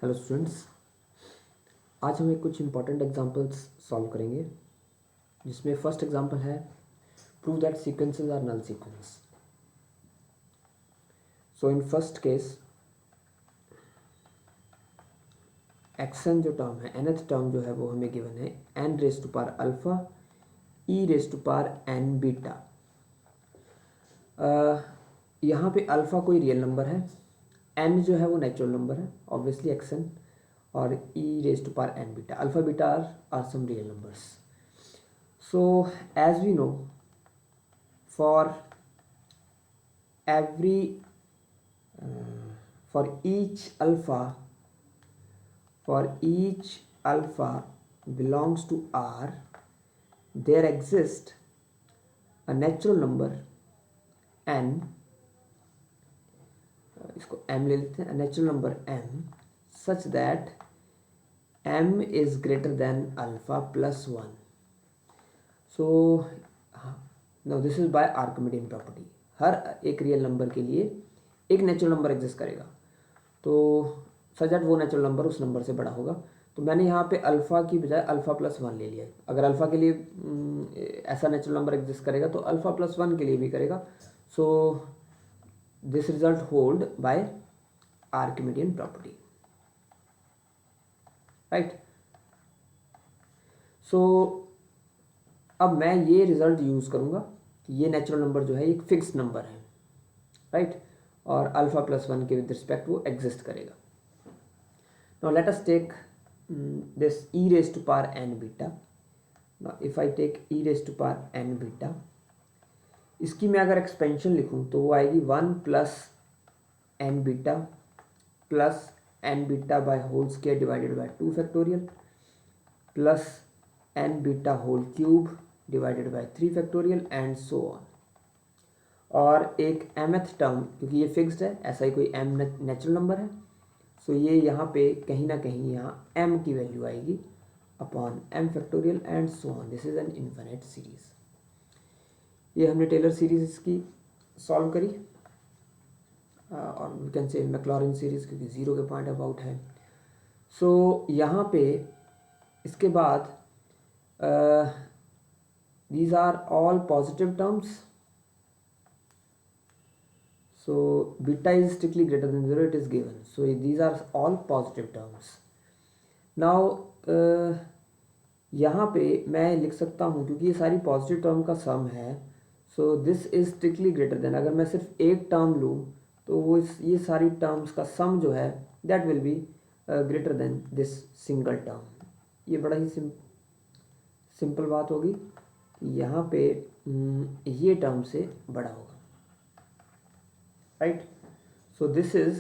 Hello students, आज हम एक कुछ इंपॉर्टेंट एग्जांपल्स सॉल्व करेंगे जिसमें फर्स्ट एग्जांपल है prove that sequences are null sequence. So in first case x n जो टर्म है, nth टर्म जो है वो हमें गिवन है n raise to power alpha e raise to power n beta. यहाँ पे अल्फ़ा कोई रियल नंबर है, n जो है वो नेचुरल नंबर है ऑब्वियसली एक्सन, और e raise to power n beta, alpha beta are some real numbers. So as we know, for every for each alpha belongs to R, there exists a natural number n, इसको m ले लेते हैं, a natural number m such that m is greater than alpha plus 1. So now this is by Archimedean property. हर एक real number के लिए एक natural number exist करेगा, तो सच दैट वो नेचुरल नंबर उस नंबर से बड़ा होगा. तो मैंने यहाँ पे अल्फ़ा की बजाय अल्फ़ा प्लस 1 ले लिया. अगर अल्फ़ा के लिए ऐसा नेचुरल नंबर एग्जिस्ट करेगा तो अल्फ़ा प्लस 1 के लिए भी करेगा. So this result hold by Archimedean property, right. So अब मैं ये रिजल्ट यूज़ करूँगा कि ये नेचुरल नंबर जो है एक फिक्स नंबर है, राइट, और अल्फ़ा प्लस 1 के विद रिस्पेक्ट वो एग्जिस्ट करेगा. Now let us take this e raise to power n beta. Now if I take e raise to power n beta, इसकी मैं अगर एक्सपेंशन लिखूँ तो वो आएगी 1 plus n beta plus n beta by whole square divided by 2 factorial plus n beta whole cube divided by 3 factorial and so on. और एक mth term, क्योंकि ये फिक्स्ड है, ऐसा ही कोई m नेचुरल नंबर है, सो ये यहाँ पे कहीं ना कहीं यहाँ m की वैल्यू आएगी upon m factorial and so on. This is an infinite series. ये हमने टेलर सीरीज इसकी सॉल्व करी, और we can say Maclaurin series, क्योंकि ज़ीरो के पॉइंट अबाउट है. सो यहाँ पे इसके बाद these are all positive terms. So beta is strictly greater than 0, it is given. So these are all positive terms. Now यहाँ पे मैं लिख सकता हूँ, क्योंकि ये सारी पॉजिटिव टर्म का सम है, so this is strictly greater then. अगर मैं सिर्फ एक टर्म लूँ तो वो ये सारी टर्म्स का सम जो है that will be greater then this single term. ये बड़ा ही सिंपल बात होगी कि यहाँ पे ये टर्म से बड़ा होगा, right. So this is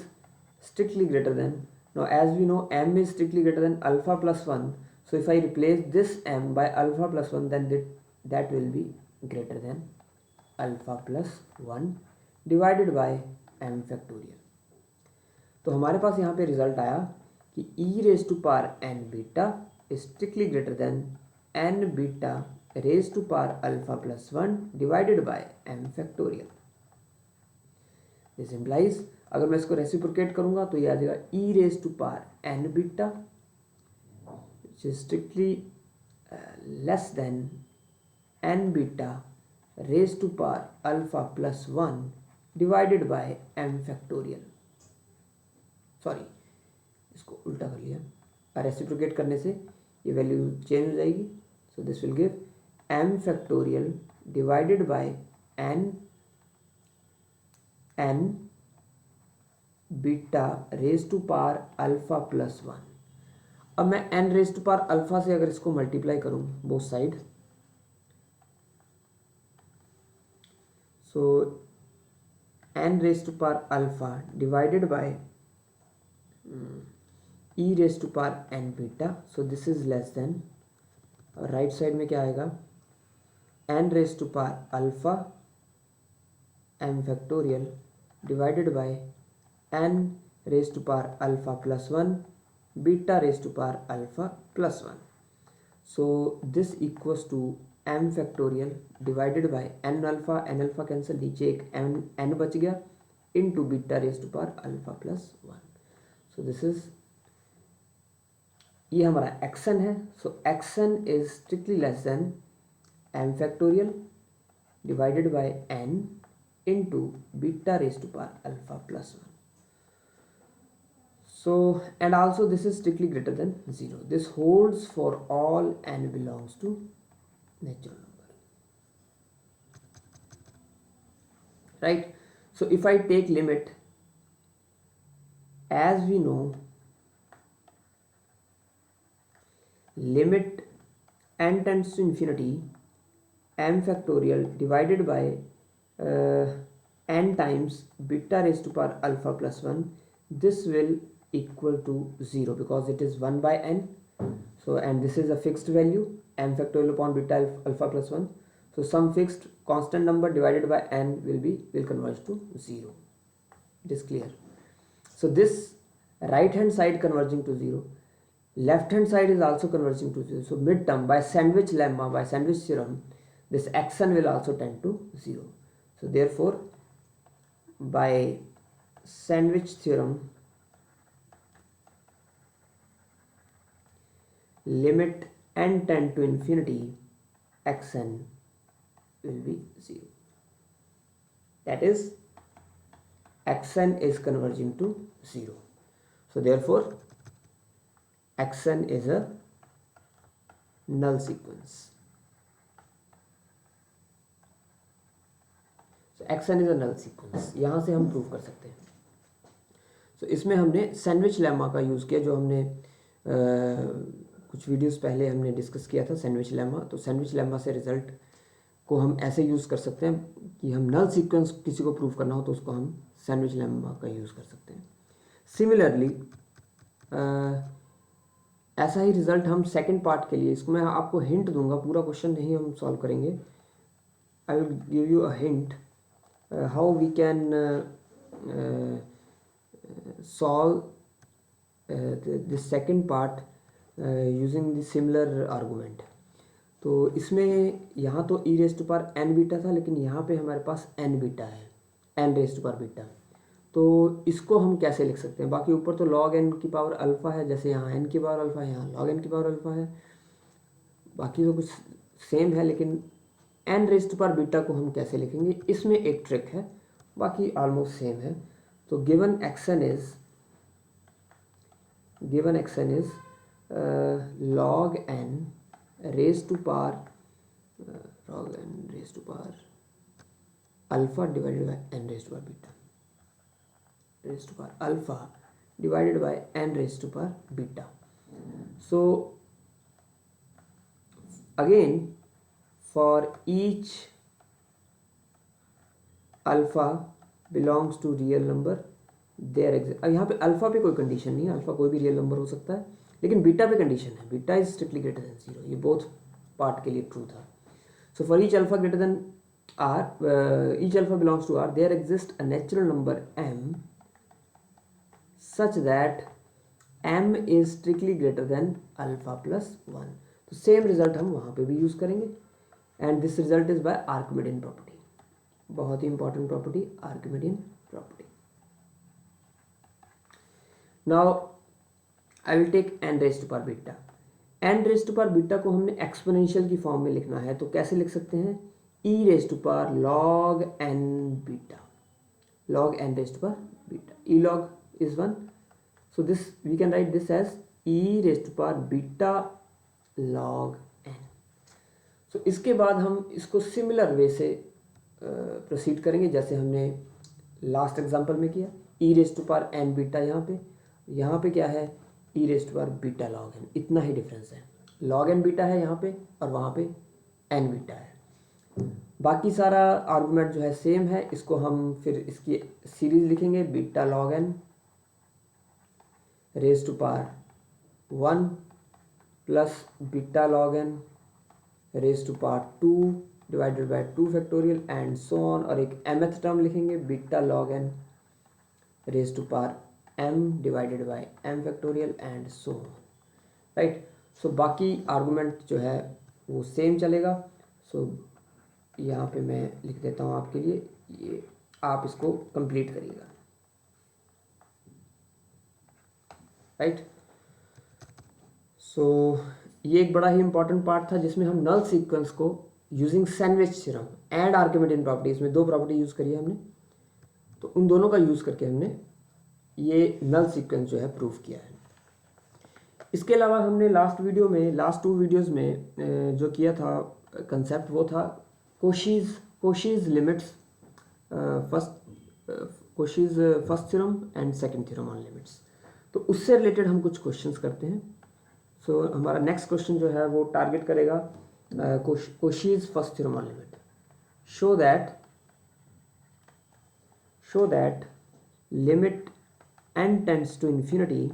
strictly greater than. Now as we know m is strictly greater than alpha plus 1. So if I replace this m by alpha plus 1 then that will be greater than alpha plus 1 divided by m factorial. तो हमारे पास यहाँ पे result आया कि e raise to power n beta is strictly greater than n beta raise to power alpha plus 1 divided by m factorial. This implies, अगर मैं इसको रेसिप्रोकेट करूंगा तो ये आ जाएगा e raise to power n beta which is strictly less than n beta raise to power alpha plus 1 divided by m factorial. Sorry, इसको उल्टा कर लिया. रेसिप्रोकेट करने से ये वैल्यू चेंज हो जाएगी. So this will give m factorial divided by n beta raise to power alpha plus 1. अब मैं n raise to power alpha से अगर इसको मल्टीप्लाई करूं both side, so n raise to power alpha divided by e raise to power n beta. So this is less than, right side में क्या आएगा, n raise to power alpha m factorial divided by n raise to power alpha plus 1 beta raise to power alpha plus 1. So this equals to m factorial divided by n alpha cancel, नीचे एक n बच गया, into beta raise to power alpha plus 1. So this is ये हमारा x n है, so x n is strictly less than m factorial divided by n into beta raised to power alpha plus 1. So and also this is strictly greater than 0. This holds for all n belongs to natural number, right? So if I take limit, as we know, limit n tends to infinity m factorial divided by n times beta raised to power alpha plus 1, this will equal to 0 because it is 1 by n. So and this is a fixed value, m factorial upon beta alpha plus 1. So some fixed constant number divided by n will converge to 0. It is clear. So this right hand side converging to 0, left hand side is also converging to 0. So midterm by sandwich lemma, by sandwich theorem, this xn will also tend to 0. So therefore by sandwich theorem, limit n tend to infinity, xn will be 0. That is, xn is converging to 0. So therefore xn is a null sequence. So xn is a null sequence. यहाँ से हम prove कर सकते हैं. So इसमें हमने sandwich lemma का use किया, जो हमने कुछ वीडियोस पहले हमने डिस्कस किया था सैंडविच लेमा. तो सैंडविच लेमा से रिजल्ट को हम ऐसे यूज़ कर सकते हैं कि हम नल सीक्वेंस किसी को प्रूव करना हो तो उसको हम सैंडविच लेमा का यूज़ कर सकते हैं. सिमिलरली ऐसा ही रिजल्ट हम सेकंड पार्ट के लिए, इसको मैं आपको हिंट दूंगा, पूरा क्वेश्चन नहीं हम सॉल्व करेंगे. I will give you a hint how we can solve this second part using the similar argument. तो इसमें यहाँ तो e raised to power n beta था, लेकिन यहाँ पे हमारे पास n बीटा है, n raised to power beta. तो इसको हम कैसे लिख सकते हैं? बाकी ऊपर तो log n की पावर अल्फ़ा है, जैसे यहाँ n की पावर अल्फ़ा है, यहाँ log n की पावर अल्फ़ा है. बाकी तो कुछ सेम है, लेकिन n raised to power beta को हम कैसे लिखेंगे, इसमें एक ट्रिक है, बाकी ऑलमोस्ट सेम है. तो given xn is log n raised to power log n raised to power alpha divided by n raised to power beta, raised to power alpha divided by n raised to power beta. So again, for each alpha belongs to real number, there exist. अब यहाँ पे alpha पे कोई condition नहीं है, alpha कोई भी real number हो सकता है, लेकिन बीटा पे कंडीशन है, beta is strictly greater than 0. ये बोथ पार्ट के लिए ट्रू था. So for each alpha greater than R, each alpha belongs to R, there exist a natural number m such that m is strictly greater than alpha plus 1. तो same result हम वहाँ पे भी use करेंगे, and this result is by Archimedean property. बहुत ही important property, Archimedean property. Now I will take n raised to power beta. n raised to power beta को हमने एक्सपोनेंशियल की फॉर्म में लिखना है, तो कैसे लिख सकते हैं? e raised to power log n beta, log n raised to power beta. e log is 1, so this we can write this as e raised to power beta log n. so इसके बाद हम इसको similar way से proceed करेंगे, जैसे हमने last example में किया. e raised to power n beta यहाँ पे क्या है? e रेस्ट पर बीटा log n. इतना ही डिफरेंस है, log n बीटा है यहाँ पे और वहाँ पे n बीटा है. बाकी सारा आर्गूमेंट जो है सेम है. इसको हम फिर इसकी सीरीज लिखेंगे, beta log n raise to power 1 plus beta log n raise to power 2 divided by 2 factorial and so on. और एक mth टर्म लिखेंगे, beta log n raise to power m divided by m factorial and so on, right. So बाकी argument जो है वो same चलेगा. सो यहाँ पे मैं लिख देता हूँ आपके लिए, ये आप इसको कंप्लीट करिएगा, राइट. ये एक बड़ा ही इंपॉर्टेंट पार्ट था जिसमें हम नल सीक्वेंस को using sandwich theorem and Archimedean properties में 2 प्रॉपर्टी यूज़ करी है हमने, तो उन दोनों का यूज़ करके हमने ये नल सीक्वेंस जो है प्रूव किया है। इसके अलावा हमने लास्ट 2 वीडियोज़ में जो किया था कंसेप्ट वो था Cauchy's limits, Cauchy's first theorem and second theorem on limits. तो उससे रिलेटेड हम कुछ क्वेश्चंस करते हैं। हमारा नेक्स्ट क्वेश्चन जो है वो टारगेट करेगा Cauchy's first theorem on limit. Show that limit n tends to infinity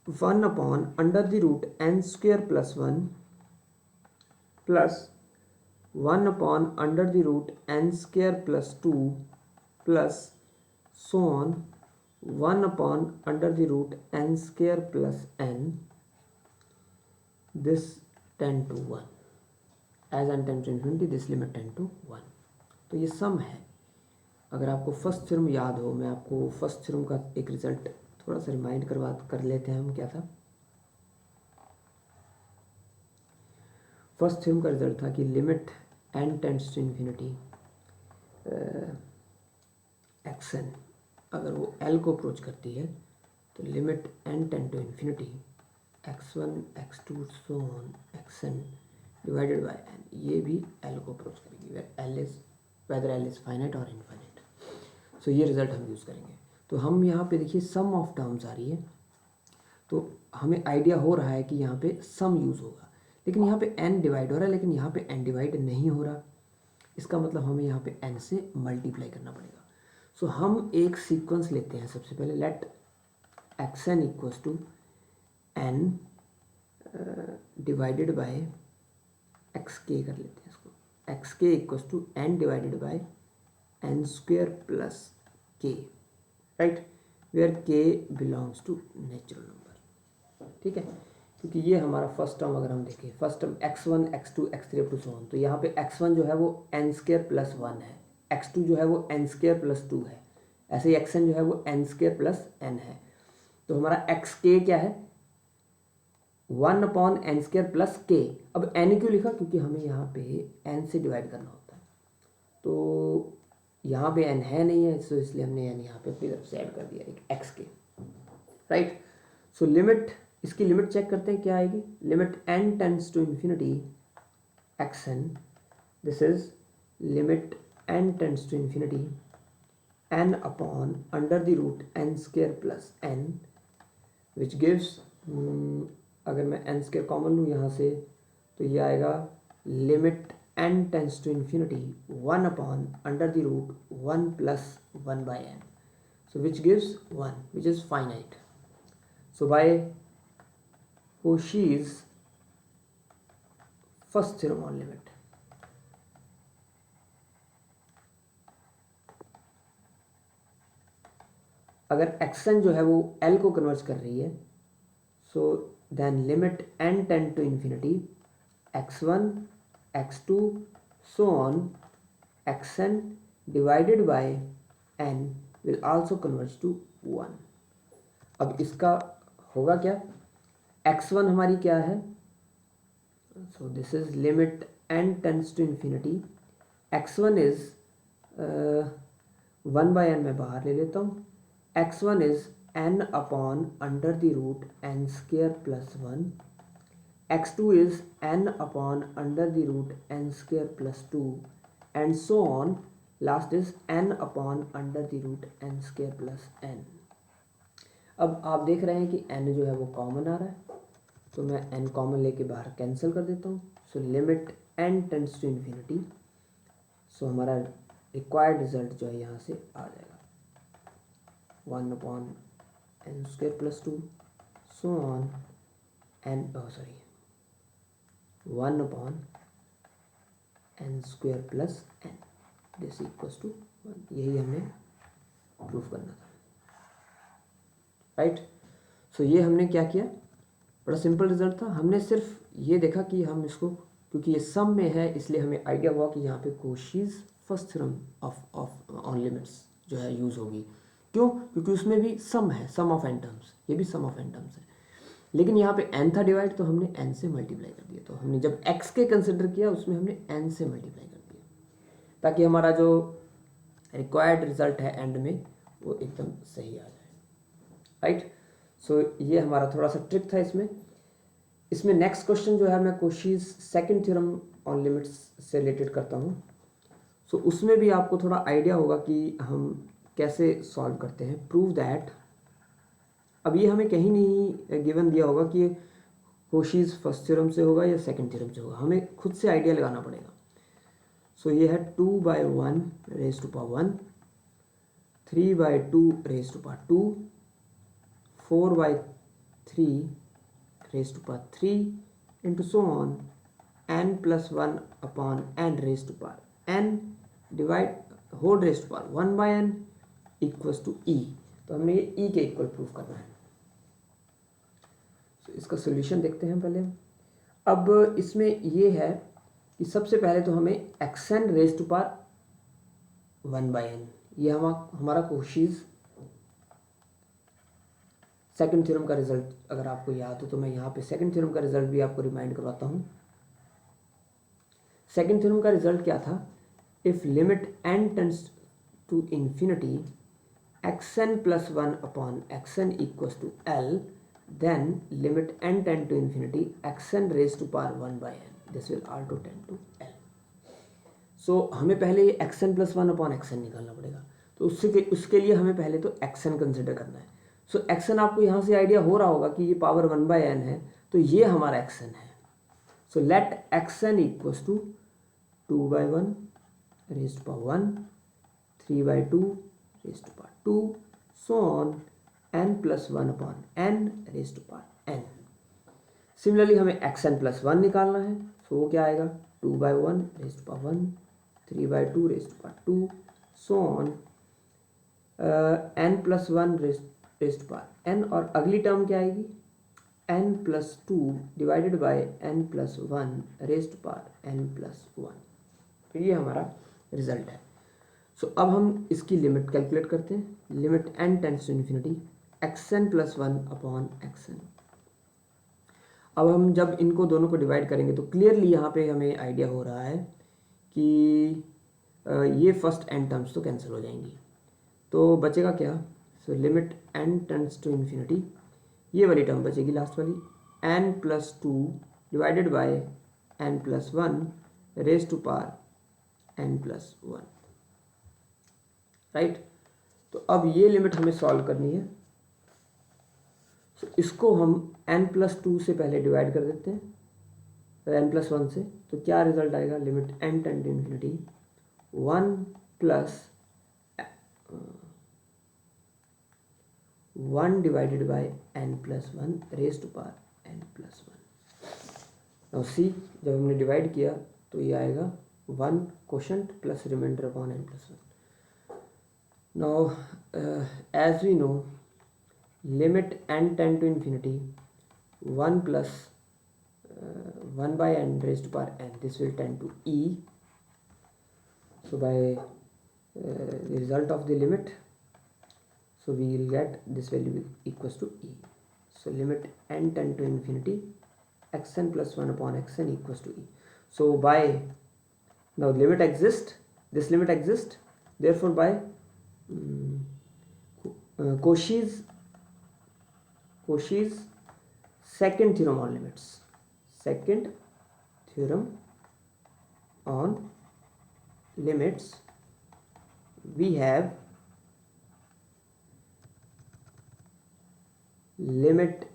1 upon under the root n square plus 1 plus 1 upon under the root n square plus 2 plus so on 1 upon under the root n square plus n, this tend to 1, as n tends to infinity this limit tend to 1। तो ये सम है। अगर आपको first theorem याद हो, मैं आपको first theorem का एक रिजल्ट थोड़ा सा रिमाइंड कर लेते हैं हम। क्या था फर्स्ट थ्योरम का रिजल्ट? था कि limit n tends to infinity x n, अगर वो L को अप्रोच करती है तो limit n tend to infinity x1 x2 so on xn divided by n, ये भी L को अप्रोच करेगी वेदर L इज़ फाइनाइट और इनफाइनाइट। सो ये रिजल्ट हम यूज़ करेंगे। तो हम यहाँ पे देखिए सम ऑफ टर्म्स आ रही है, तो हमें आइडिया हो रहा है कि यहाँ पे सम यूज़ होगा, लेकिन यहाँ पे n डिवाइड हो रहा है, लेकिन यहाँ पे n डिवाइड नहीं हो रहा। इसका मतलब हमें यहाँ पे n से मल्टीप्लाई करना पड़ेगा। सो हम एक सीक्वेंस लेते हैं। सबसे पहले let x n equals to n divided by x k कर लेते हैं इसको। X k equals to n divided by n square plus k, right, where k belongs to natural number. ठीक है, क्योंकि ये हमारा फर्स्ट टर्म अगर हम देखें, first term x1 x2 x3 up to so on, तो यहाँ पे x1 जो है वो n स्क्वायर प्लस 1 है, x2 जो है वो n स्क्वायर प्लस 2 है, ऐसे ही xn जो है वो n स्क्वायर प्लस n है। तो हमारा xk क्या है? 1 upon n square plus k। अब n क्यों लिखा? क्योंकि हमें यहाँ पे n से डिवाइड करना होता है, तो यहाँ पे n है नहीं है, तो इसलिए हमने n यहाँ पे अपनी तरफ से ऐड कर दिया एक xk, राइट। सो लिमिट, इसकी लिमिट चेक करते हैं क्या आएगी। Limit n tends to infinity xn, this is limit n tends to infinity n upon under the root n square plus n, which gives, अगर मैं n स्क्वायर कॉमन लूँ यहाँ से तो ये आएगा limit n tends to infinity 1 upon under the root 1 plus 1 by n, so which gives 1, which is finite. So by Cauchy's first theorem on limit, अगर xn जो है वो L को कन्वर्ट कर रही है, so then limit n tend to infinity x1 x2 so on xn divided by n will also converge to 1। अब इसका होगा क्या? x1 हमारी क्या है? So this is limit n tends to infinity, x1 is 1 by n मैं बाहर ले लेता हूँ, x1 is n upon under the root n square plus 1, x2 is n upon under the root n square plus 2 and so on, last is n upon under the root n square plus n। अब आप देख रहे हैं कि n जो है वो common आ रहा है, तो मैं n कॉमन लेके बाहर कैंसिल कर देता हूँ। So limit n tends to infinity, so हमारा रिक्वायर्ड रिजल्ट जो है यहाँ से आ जाएगा 1 upon n square plus 2 so on n, 1 upon n square plus n, this equals to 1। यही हमें प्रूफ करना था, राइट। सो ये हमने क्या किया, बड़ा सिंपल रिजल्ट था। हमने सिर्फ ये देखा कि हम इसको, क्योंकि ये सम में है इसलिए हमें आइडिया हुआ कि यहाँ पे Cauchy's first theorem of on limits जो है यूज़ होगी। क्यों? क्योंकि उसमें भी सम है, सम ऑफ n टर्म्स, ये भी सम ऑफ n टर्म्स है। लेकिन यहाँ पे n था डिवाइड तो हमने n से मल्टीप्लाई कर दिया। तो हमने जब x के कंसिडर किया उसमें हमने n से मल्टीप्लाई कर दिया ताकि हमारा जो रिक्वायर्ड रिजल्ट है एंड में वो एकदम सही आ जाए, राइट। सो ये हमारा थोड़ा सा ट्रिक था इसमें नेक्स्ट क्वेश्चन जो है मैं कोशीज सेकंड थ्योरम ऑन लिमिट्स से रिलेटेड करता हूँ। सो उसमें भी आपको थोड़ा आइडिया होगा कि हम कैसे सॉल्व करते हैं। प्रूव दैट, अब ये हमें कहीं नहीं गिवन दिया होगा कि कोशीज फर्स्ट थ्योरम से होगा या सेकंड थ्योरम से होगा, हमें खुद से आइडिया लगाना पड़ेगा। सो ये है 2/1 raise to power 1, 3/2 raise to power 2, 4/3 raise to power 3 into so on n+1 upon n raise to power n divide whole raise to power 1/n equals to e। तो हमने ये e के इक्वल प्रूव करना है। तो इसका solution देखते हैं पहले। अब इसमें ये है कि सबसे पहले तो हमें xn raise to power 1/n, ये हमारा कोशीज सेकंड थ्योरम का रिजल्ट अगर आपको याद हो तो मैं यहाँ पे सेकंड थ्योरम का रिजल्ट भी आपको रिमाइंड करवाता हूँ। सेकंड थ्योरम का रिजल्ट क्या था? If limit n tends to infinity xn+1 upon xn equals to l, then limit n tend to infinity xn raised to power 1/n, this will also tend to l. So हमें पहले ये xn+1 upon xn निकालना पड़ेगा। तो उसके लिए हमें पहले तो xn कंसिडर करना है। सो xn आपको यहाँ से आइडिया हो रहा होगा कि ये पावर 1/n है, तो ये हमारा xn है। So let xn equals to 2/1 raise to power 1, 3/2 raise to power 2, so on n+1 upon n raise to power n। Similarly हमें xn+1 निकालना है। सो वो क्या आएगा? 2/1 raise to power 1, 3/2 raise to power 2, so on n+1 raise to power n। और अगली term क्या आएगी? n+2 divided by n+1 raise to power n+1। तो ये हमारा रिजल्ट है। सो अब हम इसकी लिमिट कैलकुलेट करते हैं। Limit n tends to infinity xn+1 upon xn। अब हम जब इनको दोनों को डिवाइड करेंगे तो क्लियरली यहाँ पे हमें आइडिया हो रहा है कि ये फर्स्ट n टर्म्स तो कैंसिल हो जाएंगी, तो बचेगा क्या? So limit n tends to infinity, ये वाली टर्म बचेगी लास्ट वाली, n+2 divided by n+1 raise to power n+1, right. तो अब ये लिमिट हमें सॉल्व करनी है। तो इसको हम n+2 से पहले डिवाइड कर देते हैं n+1 से, तो क्या रिजल्ट आएगा? Limit n tend to infinity 1 divided by n+1 raise to power n+1। Now see, जब हमने डिवाइड किया तो ये आएगा 1 quotient plus remainder upon n+1। Now as we know, limit n tend to infinity 1 plus 1/n raised to power n, this will tend to e. So by the result of the limit, so we will get this value equals to e. So limit n tend to infinity xn+1 upon xn equals to e. So by now limit exists, this limit exists, therefore by Cauchy's second theorem on limits, second theorem on limits, we have limit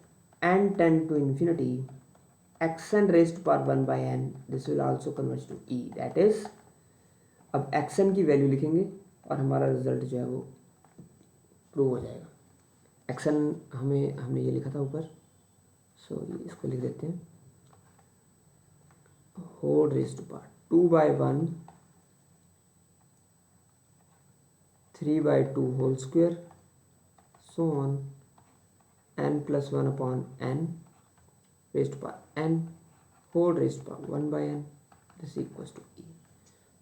n tend to infinity xn raised to power 1/n, this will also converge to e, that is, अब xn की value लिखेंगे और हमारा result जो है वो prove हो जाएगा। xn हमने ये लिखा था ऊपर, सो इसको लिख देते हैं, whole raise to power 2/1 3/2 whole square, so on n+1 upon n raise to power n whole raise to power 1/n, this equals to e।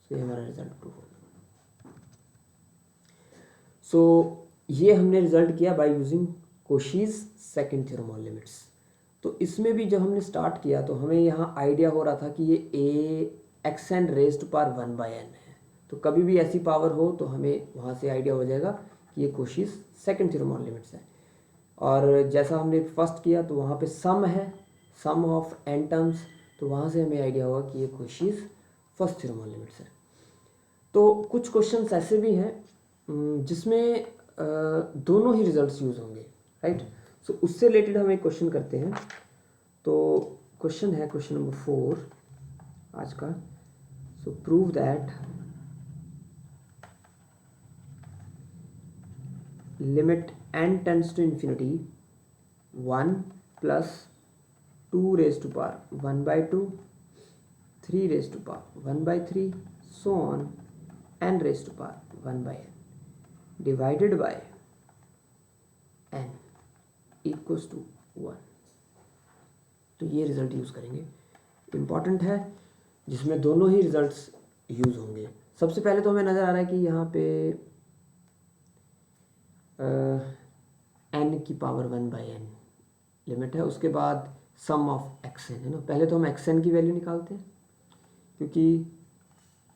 सो ये हमारा रिजल्ट प्रूव हो गया। सो ये हमने रिजल्ट किया by using Cauchy's second theorem on limits. तो इसमें भी जब हमने स्टार्ट किया तो हमें यहाँ आइडिया हो रहा था कि ये a x n raise to power 1/n है। तो कभी भी ऐसी पावर हो तो हमें वहाँ से आइडिया हो जाएगा कि ये कोशीज सेकंड थ्योरम ऑन लिमिट्स है। और जैसा हमने फर्स्ट किया तो वहाँ पे सम है, सम ऑफ n टर्म्स, तो वहाँ से हमें आइडिया होगा कि ये कोशीज फर्स्ट थ्योरम ऑन लिमिट्स है। तो कुछ क्वेश्चंस ऐसे भी हैं जिसमें दोनों ही रिजल्ट्स यूज़ होंगे, राइट। सो उससे रिलेटेड हम एक क्वेश्चन करते हैं। तो क्वेश्चन है क्वेश्चन नंबर 4 आज का। So prove that limit n tends to infinity 1 plus 2 raise to power 1/2, 3 raise to power 1/3, so on n raise to power 1/n divided by n equals to 1। तो ये result use करेंगे, important है, जिसमें दोनों ही results use होंगे। सबसे पहले तो हमें नज़र आ रहा है कि यहाँ पे n की पावर 1/n लिमिट है, उसके बाद सम ऑफ एक्स एन है ना। पहले तो हम एक्स एन की वैल्यू निकालते हैं, क्योंकि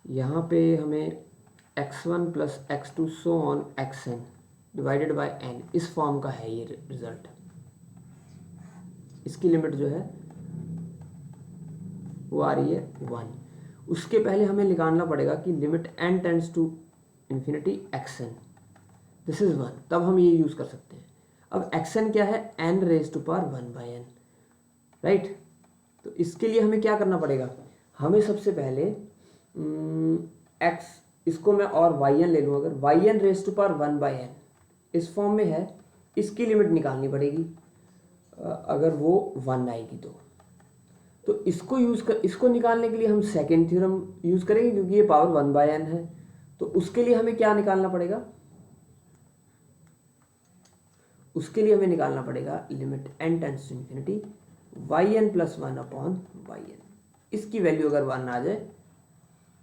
यहाँ पे हमें x1 plus x2 so on xn divided by n इस फॉर्म का है ये रिजल्ट। इसकी लिमिट जो है वो आ रही है 1। उसके पहले हमें निकालना पड़ेगा कि limit n tends to infinity xn, this is 1, तब हम ये यूज़ कर सकते हैं। अब xn क्या है, n raise to power 1/n, right. तो इसके लिए हमें क्या करना पड़ेगा, हमें सबसे पहले x, इसको मैं और yn ले लूँ, अगर yn raise to power 1/n इस फॉर्म में है, इसकी लिमिट निकालनी पड़ेगी अगर वो 1 आएगी तो इसको निकालने के लिए हम सेकेंड थ्योरम यूज़ करेंगे, क्योंकि ये पावर 1/n है। तो उसके लिए हमें क्या निकालना पड़ेगा, उसके लिए हमें निकालना पड़ेगा limit n tends to infinity yn plus 1/yn। इसकी वैल्यू अगर 1 आ जाए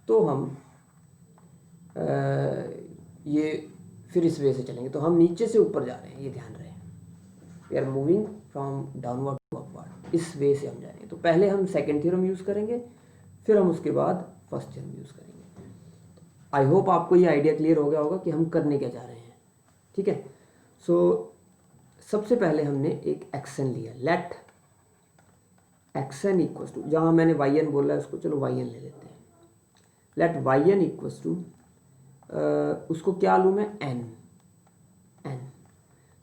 तो हम ये फिर इस वे से चलेंगे। तो हम नीचे से ऊपर जा रहे हैं, ये ध्यान रहे, we are moving from downward to upward, इस वे से हम जा रहे हैं। तो पहले हम सेकेंड थ्योरम यूज़ करेंगे, फिर हम उसके बाद फर्स्ट थ्योरम यूज़ करेंगे। आई होप आपको ये आइडिया क्लियर हो गया होगा कि हम करने क्या जा रहे हैं, ठीक है। सो सबसे पहले हमने एक एक्शन लिया, लेट एक्शन इक्वल्स टू, जहाँ मैंने yn बोला है उसको चलो yn ले लेते हैं। लेट yn इक्वल्स टू, उसको क्या लूँ मैं, n।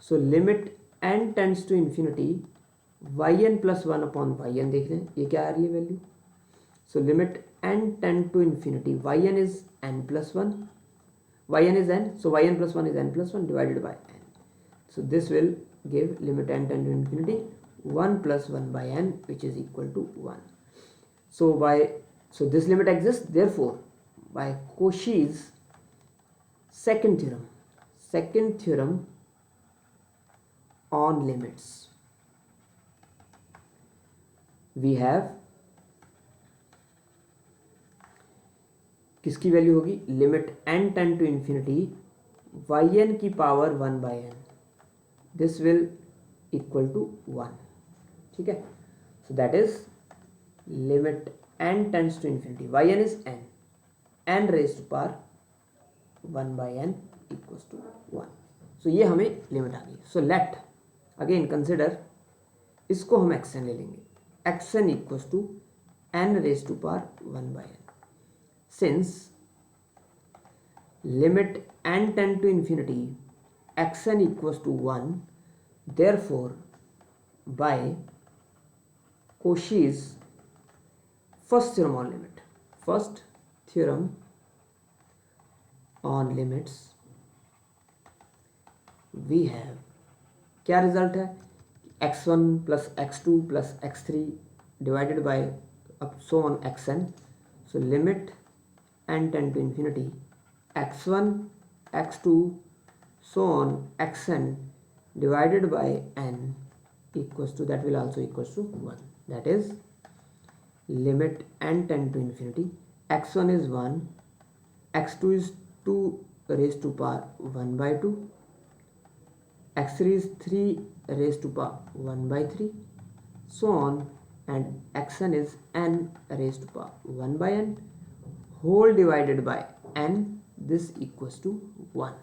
So limit n tends to infinity yn plus 1/yn, देख रहे हैं ये क्या आ रही है value. So limit n tend to infinity yn is n plus 1, yn is n, so yn plus 1 is n plus 1 divided by n। So this will give limit n tend to infinity 1 plus 1/n which is equal to 1. So this limit exists, therefore by Cauchy's second theorem on limits, we have किसकी value होगी, limit n tend to infinity yn की power 1/n, this will equal to 1, ठीक है। So that is limit n tends to infinity yn is n raise to power 1/n equals to 1। सो ये हमें limit आ गई। So let again consider, इसको हम xn ले लेंगे, xn equals to n raise to power 1/n। Since limit n tend to infinity xn equals to 1, therefore by Cauchy's first theorem on limits, we have क्या result है, x1 plus x2 plus x3 divided by अब so on xn। So limit n tend to infinity x1 x2 so on xn divided by n equals to, that will also equals to 1, that is limit n tend to infinity x1 is 1, x2 is 2 raised to power 1/2, x3 is 3 raised to power 1/3, so on, and xn is n raised to power 1 by n whole divided by n, this equals to 1.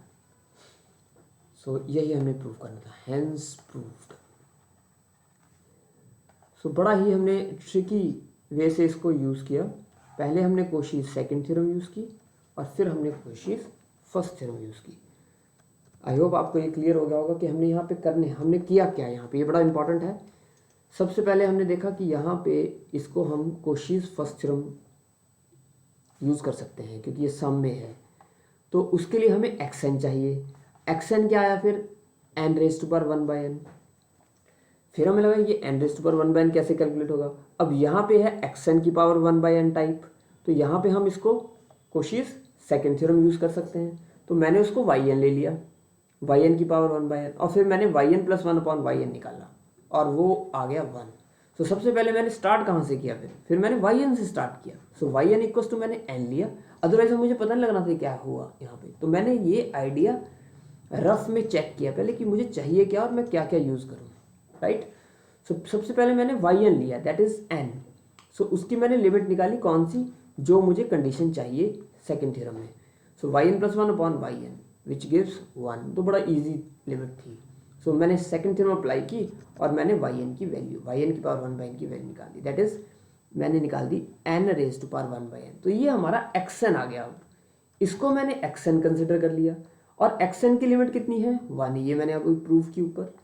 सो यही हमें prove करना था, hence proved. सो बड़ा ही हमने tricky वे से इसको use किया. पहले हमने कोशीज सेकंड थ्योरम यूज़ की और फिर हमने कोशीज फर्स्ट थ्योरम यूज़ की. आई होप आपको ये क्लियर हो गया होगा कि हमने यहाँ पे हमने किया क्या यहाँ पे, ये बड़ा इंपॉर्टेंट है. सबसे पहले हमने देखा कि यहाँ पे इसको हम कोशीज फर्स्ट थ्योरम यूज़ कर सकते हैं क्योंकि ये सम में है. तो उसके लिए हमें एक्सन चाहिए. एक्सन क्या आया फिर, n raise to power 1 by n. फिर हमें लगा ये n raise to power 1 by n कैसे कैलकुलेट होगा. अब यहाँ पे है एक्सन की पावर 1 बाय एन टाइप, तो यहाँ पे हम इसको कोशीज सेकेंड थ्योरम यूज़ कर सकते हैं. तो मैंने उसको वाई एन ले लिया, वाई एन की पावर 1 बाय एन, और फिर मैंने y n plus 1 upon y n निकाला और वो आ गया 1. तो सबसे पहले मैंने स्टार्ट कहाँ से किया, फिर मैंने वाई एन से स्टार्ट किया. सो वाई एन इक्वल्स टू मैंने एन लिया, अदरवाइज मुझे पता नहीं लगना था क्या हुआ यहाँ पे. तो मैंने ये आइडिया रफ में चेक किया पहले कि मुझे चाहिए क्या और मैं क्या क्या यूज़ करूँ, राइट. सो सबसे पहले मैंने वाई एन लिया, दैट इज़ एन. सो उसकी मैंने लिमिट निकाली कौन सी, जो मुझे कंडीशन चाहिए सेकेंड थ्योरम में. So y n plus 1 upon y n which gives 1. तो बड़ा ईजी लिमिट थी. सो मैंने सेकेंड थ्योरम अप्लाई की और मैंने वाई एन की वैल्यू, वाई एन की पावर 1 बाई एन की वैल्यू निकाल दी, दैट इज़ मैंने निकाल दी n raise to power 1 by n. तो ये हमारा एक्सन आ गया. अब इसको मैंने एक्सन कंसिडर कर लिया और एक्सन की लिमिट कितनी है, 1. ये मैंने अभी प्रूफ की ऊपर.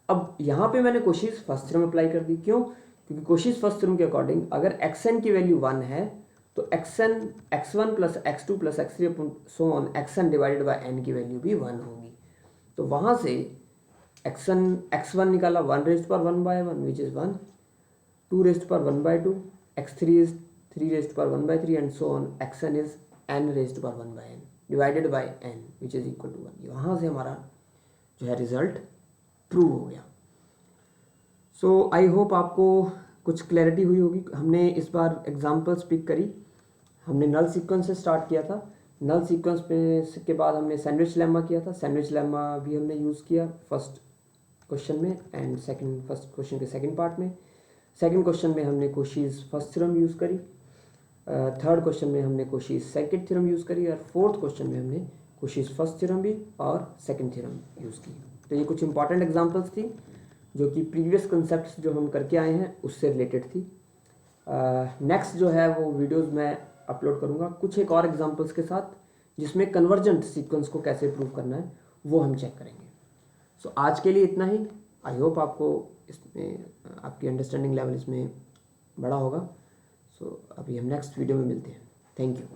अब यहाँ पे मैंने कोशिश फर्स्ट थ्योरम अप्लाई कर दी. क्यों, क्योंकि कोशिश फर्स्ट थ्योरम के अकॉर्डिंग अगर एक्सन की वैल्यू 1 है तो x n x1 plus x2 plus x3 so on x n divided by n की वैल्यू भी 1 होगी. तो वहाँ से x1 निकाला 1 raise power 1 by 1 which is 1, 2 raise power 1 by 2, x3 is 3 raise power 1 by 3 and so on xn is n raise power 1 by n divided by n which is equal to 1. वहाँ से हमारा जो है result prove हो गया. सो I hope आपको कुछ clarity हुई होगी. हमने इस बार एग्जाम्पल्स पिक करी. हमने नल सीक्वेंस से स्टार्ट किया था. नल सीक्वेंस पे के बाद हमने सैंडविच लेमा किया था. सैंडविच लेमा भी हमने यूज़ किया फर्स्ट क्वेश्चन में एंड फर्स्ट क्वेश्चन के सेकंड पार्ट में. सेकंड क्वेश्चन में हमने कोशीज फर्स्ट थ्योरम यूज़ करी. थर्ड क्वेश्चन में हमने कोशीज सेकंड थ्योरम यूज़ करी और फोर्थ क्वेश्चन में हमने कोशीज फर्स्ट थ्योरम भी और सेकंड थ्योरम यूज़ की. तो ये कुछ इंपॉर्टेंट एग्जांपल्स थी जो कि प्रीवियस कंसेप्ट्स जो हम करके आए हैं उससे रिलेटेड थी. नेक्स्ट जो है वो वीडियोज़ मैं अपलोड करूँगा कुछ एक और एग्जांपल्स के साथ जिसमें कन्वर्जेंट सीक्वेंस को कैसे प्रूव करना है वो हम चेक करेंगे. सो आज के लिए इतना ही. आई होप आपको इसमें आपकी अंडरस्टैंडिंग लेवल इसमें बड़ा होगा. सो अभी हम नेक्स्ट वीडियो में मिलते हैं. Thank you.